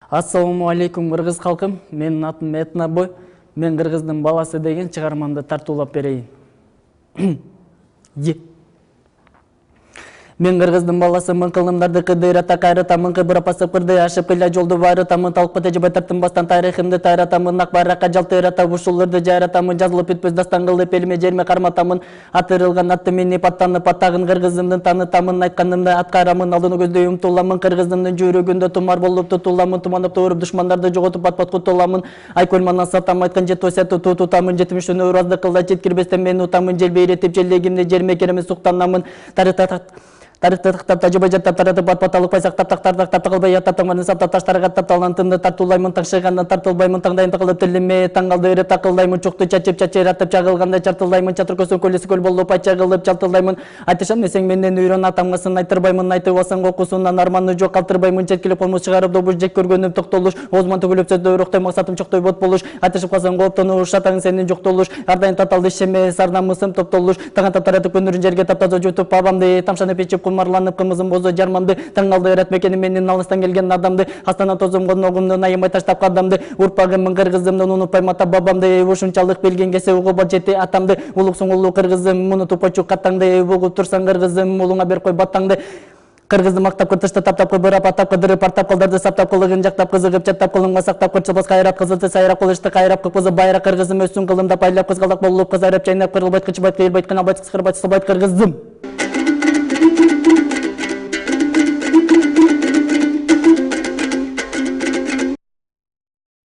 Ассаламу алейкум кыргыз халкым. Менин атым Этнабой. Мен кыргыздын баласы деген чыгармамды тартуулап берейин. Мен кыргыздын баласы мыңкылымдарды кыдырата кайрытамын, кыбыр апасы кырды ашып кыйла жолду барытамын, талкы тежебе тартынбастан тарыхымды тайратамын, ак байракка жалтыратам, ушуларды жайратамын, жазылып бүтпөс дастан кылып элиме жерме карматамын, атырылган атты мени паттанып аттагын кыргызымдын танытамын, айтканымды аткарамын, алдыны көздөй умтуламын, кыргызымдын жүрөгүндө тумар болуп тутуламын, туманып туруп душмандарды жоготуп пат-пат кутуламын, айкөл манан сатам, айткан жет осятты тутутамын, жетимиштөн ыразды кылда жеткирбестен мен утамын, жел бейретип желегимде жерме кереме суктанамын, тарыхты тактап тажыба жаттап таратып пат-пат алыкпай сактап тактарды кылбай ятап таңманы саптап таштарга каттап талантымды тартуулаймын, таңшыгандан тартылбаймын, таңдайын тыгылып тилиме таңгалды өрөп такылдаймын, чукту чачып чачыратып чагылганда чартылдаймын, чатыр көзүн көлөсү көл болуп айча кылып жалтылдаймын, айтышам десең менден үйрөн атамга сын айтырбаймын, айтып алсаң окуусунан арманны жок калтырбаймын, четкилип комуз чыгарып добуш жек көргөнүм токтолуш, оозуман төгүлүп сөздөй уруктай максатым чоктой бот болуш, айтышып калсаң кооптонуш, атаң сенин жоктолуш, ар дайым таталды ишеме сарнамысым топтолуш, таган таптаратып көндүрүн жерге таптаза жутуп бабамды тамшанып ичип кумарланып кымызым бозо жармамды таңгалды өрөт мекени менин алыстан келген адамды астана тозумгон огумду аябай таштап кадамды урпагымын кыргызымдын унутпайм ата бабамды ушунчалык билген кесе угуп жетти атамды улуксуң улуу кыргызым унутуп койчу каттаңды угуп турсаң кыргызым улуңа бер кой баттаңды кыргызды мактап кыртышты таптап кыбырап атап кыдырып артап кылдарды саптап кылыгын жактап кызыгып чаттап кылыңга сактап кырчылбас кайрап кызылды сайрап кылычты кайрап кыпкызы байра кыргызым өссүн кылымдап айлап кызгалак болуп кызарып чайнап кырылбайт кычыбайт кыйылбайт кыйналбайт кыскырбайт сылбайт кыргызым.